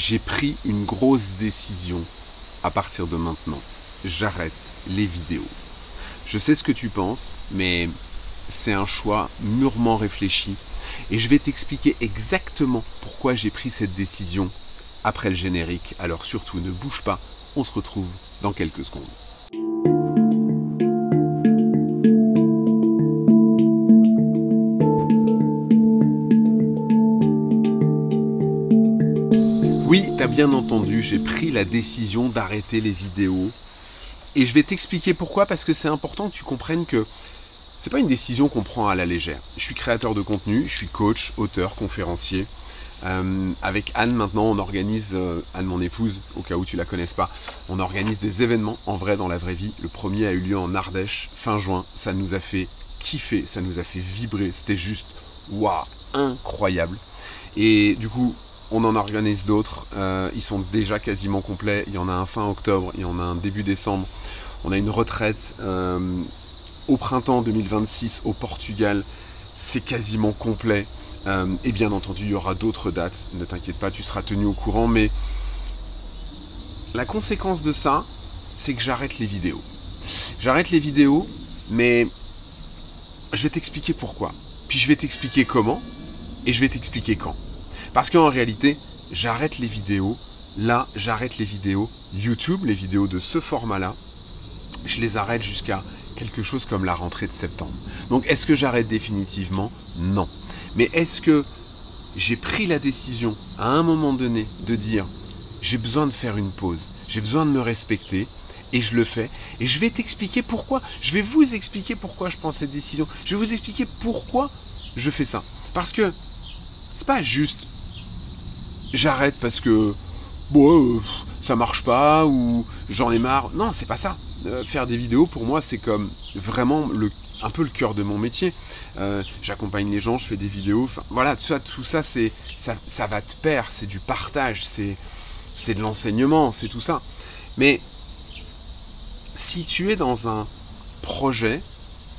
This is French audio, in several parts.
J'ai pris une grosse décision à partir de maintenant. J'arrête les vidéos. Je sais ce que tu penses, mais c'est un choix mûrement réfléchi. Et je vais t'expliquer exactement pourquoi j'ai pris cette décision après le générique. Alors surtout, ne bouge pas, on se retrouve dans quelques secondes. Oui, t'as bien entendu, j'ai pris la décision d'arrêter les vidéos. Et je vais t'expliquer pourquoi, parce que c'est important que tu comprennes que c'est pas une décision qu'on prend à la légère. Je suis créateur de contenu, je suis coach, auteur, conférencier. Avec Anne maintenant, on organise, Anne mon épouse, au cas où tu la connaisses pas, on organise des événements en vrai dans la vraie vie. Le premier a eu lieu en Ardèche, fin juin. Ça nous a fait kiffer, ça nous a fait vibrer. C'était juste, waouh, incroyable. Et du coup, on en organise d'autres. Ils sont déjà quasiment complets. Il y en a un fin octobre, il y en a un début décembre. On a une retraite au printemps 2026 au Portugal. C'est quasiment complet. Et bien entendu, il y aura d'autres dates. Ne t'inquiète pas, tu seras tenu au courant. Mais la conséquence de ça, c'est que j'arrête les vidéos. J'arrête les vidéos, mais je vais t'expliquer pourquoi. Puis je vais t'expliquer comment. Et je vais t'expliquer quand. Parce qu'en réalité, j'arrête les vidéos. Là, j'arrête les vidéos YouTube, les vidéos de ce format-là. Je les arrête jusqu'à quelque chose comme la rentrée de septembre. Donc, est-ce que j'arrête définitivement? Non. Mais est-ce que j'ai pris la décision, à un moment donné, de dire j'ai besoin de faire une pause, j'ai besoin de me respecter, et je le fais. Et je vais t'expliquer pourquoi. Je vais vous expliquer pourquoi je prends cette décision. Je vais vous expliquer pourquoi je fais ça. Parce que c'est pas juste j'arrête parce que bon, ça marche pas ou j'en ai marre. Non, c'est pas ça. Faire des vidéos, pour moi, c'est comme vraiment un peu le cœur de mon métier. J'accompagne les gens, je fais des vidéos. Enfin, voilà, tout ça, ça va de pair. C'est du partage, c'est de l'enseignement, c'est tout ça. Mais si tu es dans un projet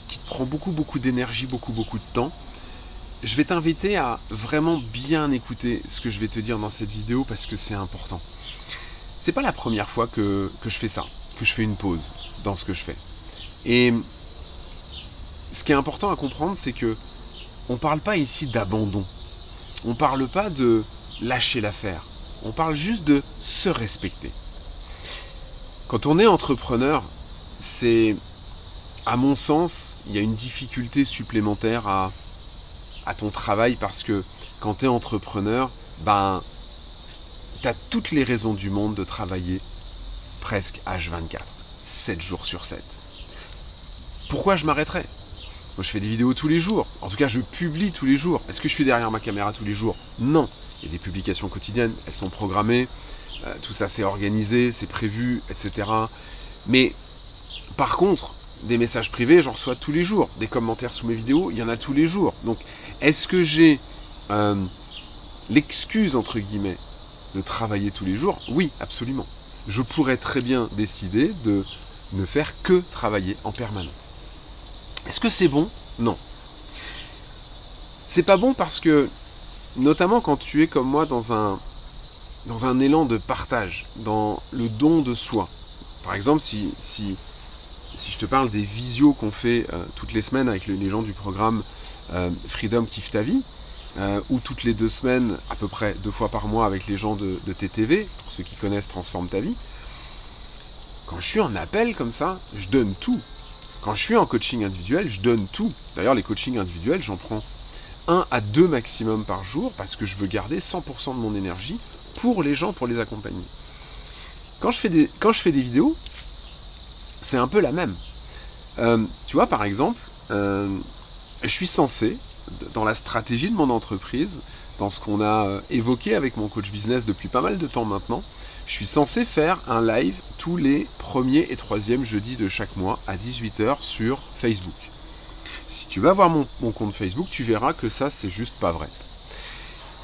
qui te prend beaucoup d'énergie, beaucoup de temps, je vais t'inviter à vraiment bien écouter ce que je vais te dire dans cette vidéo parce que c'est important. C'est pas la première fois que je fais ça, que je fais une pause dans ce que je fais. Et ce qui est important à comprendre, c'est que on parle pas ici d'abandon. On parle pas de lâcher l'affaire. On parle juste de se respecter. Quand on est entrepreneur, c'est, à mon sens, il y a une difficulté supplémentaire à ton travail parce que quand tu es entrepreneur, ben, tu as toutes les raisons du monde de travailler presque H24, 7 jours sur 7. Pourquoi je m'arrêterais? Moi, je fais des vidéos tous les jours. En tout cas, je publie tous les jours. Est-ce que je suis derrière ma caméra tous les jours? Non. Il y a des publications quotidiennes, elles sont programmées, tout ça c'est organisé, c'est prévu, etc. Mais par contre, des messages privés, j'en reçois tous les jours. Des commentaires sous mes vidéos, il y en a tous les jours. Donc, est-ce que j'ai l'excuse, entre guillemets, de travailler tous les jours? Oui, absolument. Je pourrais très bien décider de ne faire que travailler en permanence. Est-ce que c'est bon? Non. C'est pas bon parce que, notamment quand tu es comme moi dans un élan de partage, dans le don de soi. Par exemple, si je te parle des visios qu'on fait toutes les semaines avec les gens du programme Freedom Kiffe ta vie, ou toutes les 2 semaines, à peu près 2 fois par mois avec les gens de TTV, pour ceux qui connaissent Transforme ta vie, quand je suis en appel comme ça, je donne tout. Quand je suis en coaching individuel, je donne tout. D'ailleurs, les coachings individuels, j'en prends 1 à 2 maximum par jour parce que je veux garder 100% de mon énergie pour les gens, pour les accompagner. Quand je fais des vidéos, c'est un peu la même. Tu vois, par exemple, je suis censé, dans la stratégie de mon entreprise, dans ce qu'on a évoqué avec mon coach business depuis pas mal de temps maintenant, je suis censé faire un live tous les 1er et 3e jeudis de chaque mois à 18h sur Facebook. Si tu vas voir mon compte Facebook, tu verras que ça, c'est juste pas vrai.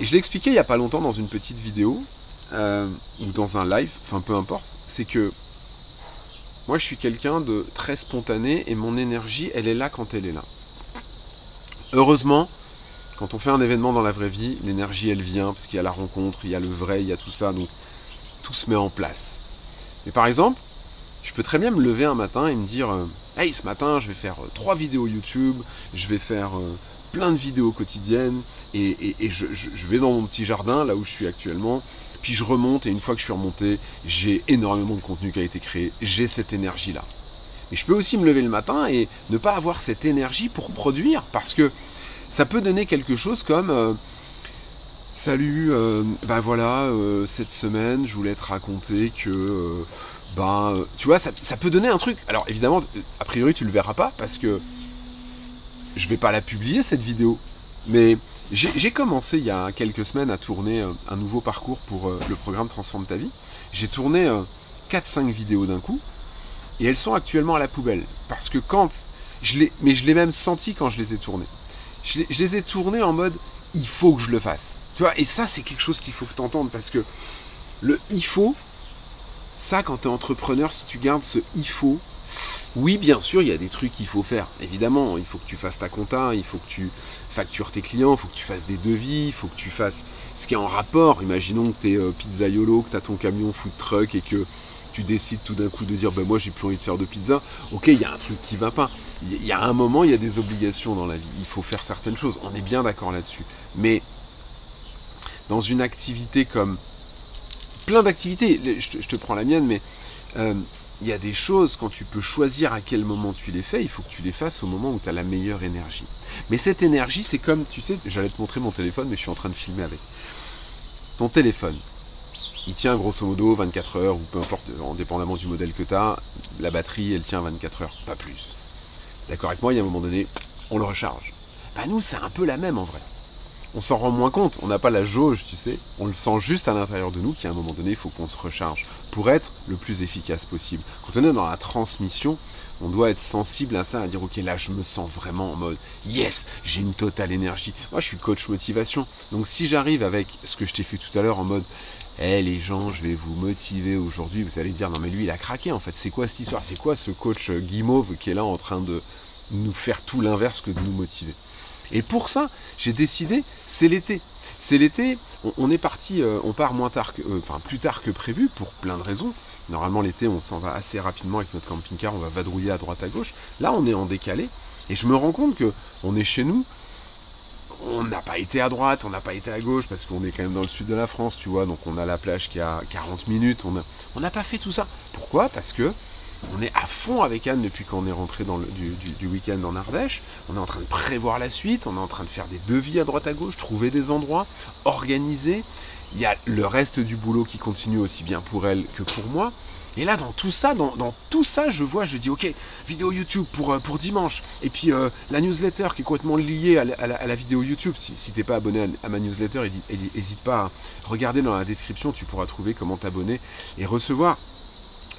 Et je l'ai expliqué il n'y a pas longtemps dans une petite vidéo, ou dans un live, enfin peu importe, c'est que moi je suis quelqu'un de très spontané et mon énergie, elle est là quand elle est là. Heureusement, Quand on fait un événement dans la vraie vie, l'énergie elle vient, parce qu'il y a la rencontre, il y a le vrai, il y a tout ça, donc tout se met en place. Mais par exemple, je peux très bien me lever un matin et me dire hey, ce matin je vais faire 3 vidéos YouTube, je vais faire plein de vidéos quotidiennes, et je vais dans mon petit jardin, là où je suis actuellement, puis je remonte, et une fois que je suis remonté, j'ai énormément de contenu qui a été créé, j'ai cette énergie-là. Mais je peux aussi me lever le matin et ne pas avoir cette énergie pour produire, parce que ça peut donner quelque chose comme salut, ben voilà, cette semaine, je voulais te raconter que, tu vois, ça peut donner un truc. Alors évidemment, a priori, tu le verras pas, parce que je vais pas la publier, cette vidéo. Mais j'ai commencé il y a quelques semaines à tourner un nouveau parcours pour le programme Transforme ta vie. J'ai tourné 4-5 vidéos d'un coup, et elles sont actuellement à la poubelle. Parce que quand, mais je l'ai même senti quand je les ai tournées. Je les ai tournées en mode, il faut que je le fasse. Tu vois, et ça, c'est quelque chose qu'il faut que tu entendes, parce que le il faut, ça, quand tu es entrepreneur, si tu gardes ce il faut, oui, bien sûr, il y a des trucs qu'il faut faire. Évidemment, il faut que tu fasses ta compta, il faut que tu factures tes clients, il faut que tu fasses des devis, il faut que tu fasses ce qui est en rapport. Imaginons que tu es pizzaiolo, que tu as ton camion food truck et que tu décides tout d'un coup de dire moi j'ai plus envie de faire de pizza. Ok, il y a un truc qui va pas. Il y a un moment, il y a des obligations dans la vie. Il faut faire certaines choses. On est bien d'accord là-dessus. Mais dans une activité comme plein d'activités, je te prends la mienne, mais il y a des choses, quand tu peux choisir à quel moment tu les fais, il faut que tu les fasses au moment où tu as la meilleure énergie. Mais cette énergie, c'est comme, tu sais, j'allais te montrer mon téléphone, mais je suis en train de filmer avec. Ton téléphone, il tient grosso modo 24 heures, ou peu importe, indépendamment du modèle que tu as, la batterie, elle tient 24 heures, pas plus. D'accord avec moi, il y a un moment donné, on le recharge. Bah nous, c'est un peu la même en vrai. On s'en rend moins compte, on n'a pas la jauge, tu sais, on le sent juste à l'intérieur de nous qu'à un moment donné, il faut qu'on se recharge pour être le plus efficace possible. Quand on est dans la transmission, on doit être sensible à ça, à dire ok, là je me sens vraiment en mode yes, j'ai une totale énergie. Moi je suis coach motivation, donc si j'arrive avec ce que je t'ai fait tout à l'heure en mode hey, les gens, je vais vous motiver aujourd'hui, vous allez dire non mais lui il a craqué en fait, c'est quoi cette histoire, c'est quoi ce coach guimauve qui est là en train de nous faire tout l'inverse que de nous motiver. Et pour ça, j'ai décidé, c'est l'été. C'est l'été, on est parti, on part moins tard que, plus tard que prévu pour plein de raisons. Normalement l'été, on s'en va assez rapidement avec notre camping-car, on va vadrouiller à droite à gauche. Là, on est en décalé et je me rends compte que on est chez nous. On n'a pas été à droite, on n'a pas été à gauche parce qu'on est quand même dans le sud de la France, tu vois. Donc on a la plage qui a 40 minutes. On n'a pas fait tout ça. Pourquoi ? Parce que on est à fond avec Anne depuis qu'on est rentré dans du week-end en Ardèche. On est en train de prévoir la suite, on est en train de faire des devis à droite à gauche, trouver des endroits, organiser. Il y a le reste du boulot qui continue aussi bien pour elle que pour moi. Et là, dans tout ça, je dis ok, vidéo YouTube pour dimanche. Et puis la newsletter qui est complètement liée à la vidéo YouTube. Si t'es pas abonné à ma newsletter, n'hésite pas à regarder dans la description, tu pourras trouver comment t'abonner et recevoir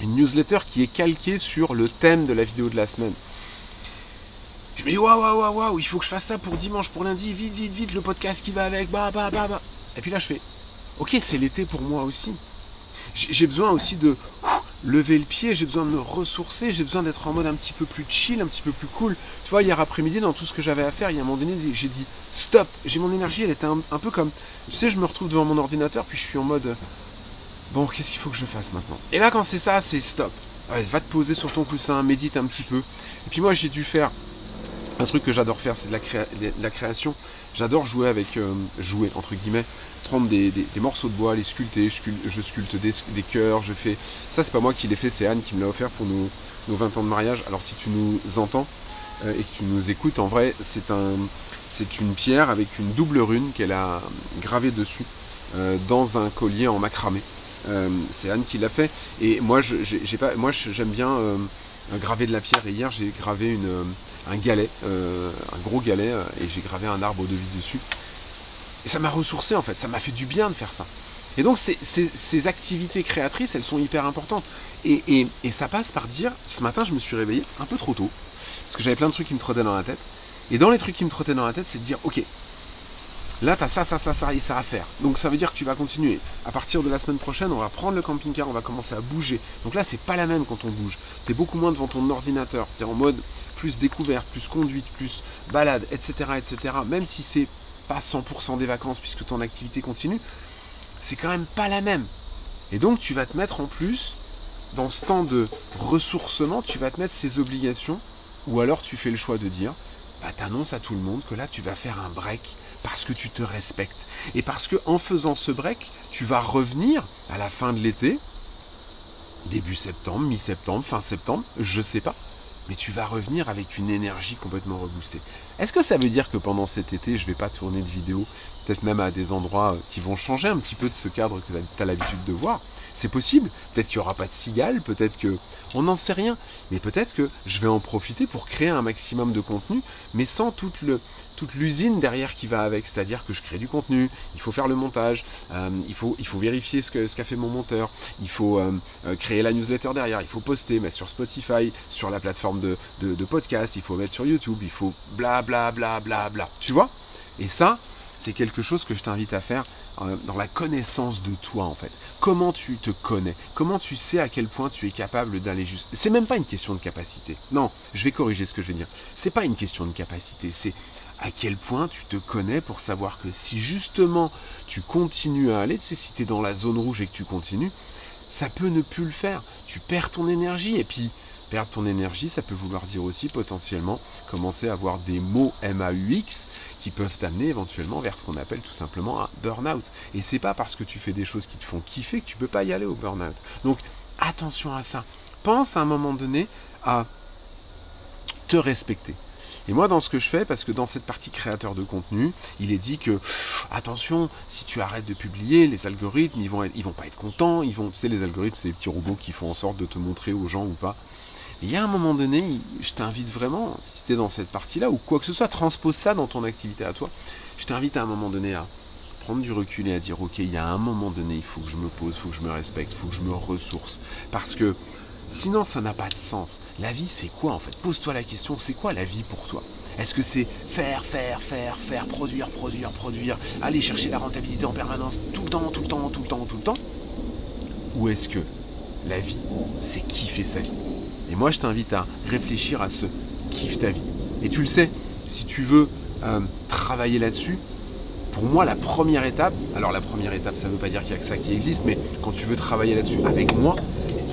une newsletter qui est calquée sur le thème de la vidéo de la semaine. Je me dis waouh, il faut que je fasse ça pour dimanche, pour lundi, vite, le podcast qui va avec, Et puis là je fais, ok, c'est l'été pour moi aussi. J'ai besoin aussi de lever le pied, j'ai besoin de me ressourcer, j'ai besoin d'être en mode un petit peu plus chill, un petit peu plus cool. Tu vois, hier après-midi, dans tout ce que j'avais à faire, il y a un moment donné, j'ai dit stop, j'ai mon énergie, elle était un peu comme, tu sais, je me retrouve devant mon ordinateur, puis je suis en mode, bon, qu'est-ce qu'il faut que je fasse maintenant ? Et là, quand c'est ça, c'est stop. Ouais, va te poser sur ton coussin, médite un petit peu. Et puis moi, j'ai dû faire un truc que j'adore faire, c'est de la création. J'adore jouer avec, jouer entre guillemets, prendre des morceaux de bois, les sculpter, je sculpte des cœurs, je fais... Ça, c'est pas moi qui l'ai fait, c'est Anne qui me l'a offert pour nos 20 ans de mariage. Alors si tu nous entends et que tu nous écoutes, en vrai, c'est une pierre avec une double rune qu'elle a gravée dessus dans un collier en macramé. C'est Anne qui l'a fait. Et moi, j'aime bien graver de la pierre. Et hier, j'ai gravé un galet, un gros galet, et j'ai gravé un arbre de vie dessus. Et ça m'a ressourcé en fait, ça m'a fait du bien de faire ça. Et donc ces activités créatrices, elles sont hyper importantes. Et ça passe par dire, ce matin je me suis réveillé un peu trop tôt, parce que j'avais plein de trucs qui me trottaient dans la tête. Et dans les trucs qui me trottaient dans la tête, c'est de dire, ok, là t'as ça et ça à faire. Donc ça veut dire que tu vas continuer. À partir de la semaine prochaine, on va prendre le camping-car, on va commencer à bouger. Donc là c'est pas la même quand on bouge. T'es beaucoup moins devant ton ordinateur, t'es en mode plus découverte, plus conduite, plus balade, etc. Même si c'est pas 100% des vacances puisque ton activité continue, c'est quand même pas la même. Et donc tu vas te mettre en plus, dans ce temps de ressourcement, tu vas te mettre ces obligations, ou alors tu fais le choix de dire, t'annonces à tout le monde que là tu vas faire un break parce que tu te respectes. Et parce que en faisant ce break, tu vas revenir à la fin de l'été, début septembre, mi-septembre, fin septembre, je sais pas, mais tu vas revenir avec une énergie complètement reboostée. Est-ce que ça veut dire que pendant cet été, je vais pas tourner de vidéos, peut-être même à des endroits qui vont changer un petit peu de ce cadre que tu as l'habitude de voir? C'est possible, peut-être qu'il n'y aura pas de cigales, peut-être que... On n'en sait rien, mais peut-être que je vais en profiter pour créer un maximum de contenu, mais sans toute l'usine derrière qui va avec, c'est-à-dire que je crée du contenu, il faut faire le montage, il faut vérifier ce qu'a fait mon monteur, il faut créer la newsletter derrière, il faut poster, mettre sur Spotify, sur la plateforme de podcast, il faut mettre sur YouTube, il faut bla bla bla bla bla, tu vois? Et ça, c'est quelque chose que je t'invite à faire dans la connaissance de toi en fait. Comment tu te connais? Comment tu sais à quel point tu es capable d'aller juste... C'est même pas une question de capacité. Non, je vais corriger ce que je vais dire. C'est pas une question de capacité, c'est à quel point tu te connais pour savoir que si justement tu continues à aller, tu sais, si tu es dans la zone rouge et que tu continues, ça peut ne plus le faire. Tu perds ton énergie et puis perdre ton énergie, ça peut vouloir dire aussi potentiellement commencer à avoir des mots MAUX qui peuvent t'amener éventuellement vers ce qu'on appelle tout simplement un burn-out. Et c'est pas parce que tu fais des choses qui te font kiffer que tu peux pas y aller au burn-out. Donc attention à ça. Pense à un moment donné à te respecter. Et moi dans ce que je fais, parce que dans cette partie créateur de contenu, il est dit que attention, si tu arrêtes de publier, les algorithmes, ils vont pas être contents, tu sais, les algorithmes, c'est des petits robots qui font en sorte de te montrer aux gens ou pas. Et il y a un moment donné, je t'invite vraiment, si tu es dans cette partie-là, ou quoi que ce soit, transpose ça dans ton activité à toi, je t'invite à un moment donné à prendre du recul et à dire, ok, il y a un moment donné, il faut que je me pose, il faut que je me respecte, il faut que je me ressource. Parce que sinon, ça n'a pas de sens. La vie, c'est quoi en fait? Pose-toi la question, c'est quoi la vie pour toi? Est-ce que c'est faire, produire, aller chercher la rentabilité en permanence, tout le temps? Ou est-ce que la vie, c'est kiffer sa vie? Et moi, je t'invite à réfléchir à ce kiffe ta vie. Et tu le sais, si tu veux travailler là-dessus, pour moi, la première étape, alors la première étape, ça ne veut pas dire qu'il n'y a que ça qui existe, mais quand tu veux travailler là-dessus avec moi,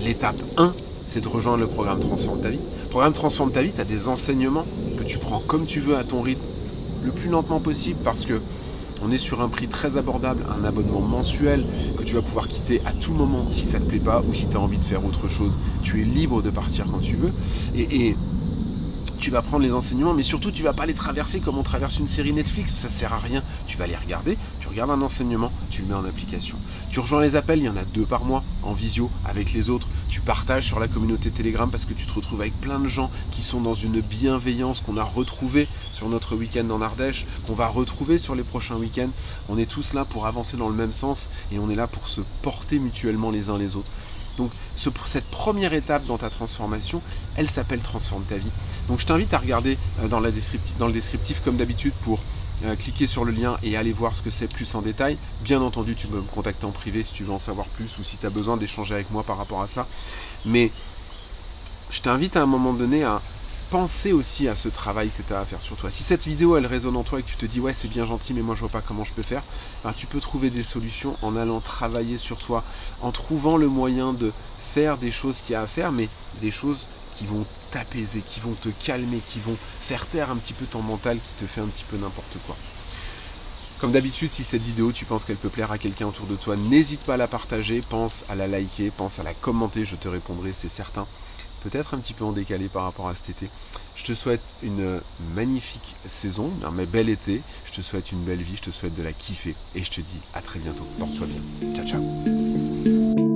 l'étape 1, c'est de rejoindre le programme Transforme ta vie. Le programme Transforme ta vie, tu as des enseignements que tu prends comme tu veux à ton rythme, le plus lentement possible, parce que on est sur un prix très abordable, un abonnement mensuel que tu vas pouvoir quitter à tout moment si ça ne te plaît pas ou si tu as envie de faire autre chose. Tu es libre de partir quand tu veux et tu vas prendre les enseignements, mais surtout tu ne vas pas les traverser comme on traverse une série Netflix, ça ne sert à rien. Tu vas les regarder, tu regardes un enseignement, tu le mets en application. Tu rejoins les appels, il y en a 2 par mois en visio avec les autres. Tu partages sur la communauté Telegram parce que tu te retrouves avec plein de gens qui sont dans une bienveillance qu'on a retrouvée sur notre week-end en Ardèche, qu'on va retrouver sur les prochains week-ends. On est tous là pour avancer dans le même sens et on est là pour se porter mutuellement les uns les autres. Donc cette première étape dans ta transformation, elle s'appelle Transforme ta vie. Donc je t'invite à regarder dans le descriptif comme d'habitude pour cliquer sur le lien et aller voir ce que c'est plus en détail. Bien entendu, tu peux me contacter en privé si tu veux en savoir plus ou si tu as besoin d'échanger avec moi par rapport à ça. Mais je t'invite à un moment donné à penser aussi à ce travail que tu as à faire sur toi. Si cette vidéo elle résonne en toi et que tu te dis ouais c'est bien gentil mais moi je vois pas comment je peux faire, ben, tu peux trouver des solutions en allant travailler sur toi, en trouvant le moyen de faire des choses qu'il y a à faire, mais des choses qui vont t'apaiser, qui vont te calmer, qui vont faire taire un petit peu ton mental qui te fait un petit peu n'importe quoi. Comme d'habitude, si cette vidéo tu penses qu'elle peut plaire à quelqu'un autour de toi, n'hésite pas à la partager, pense à la liker, pense à la commenter, je te répondrai, c'est certain. Peut-être un petit peu en décalé par rapport à cet été. Je te souhaite une magnifique saison, un bel été, je te souhaite une belle vie, je te souhaite de la kiffer et je te dis à très bientôt. Porte-toi bien. Ciao, ciao.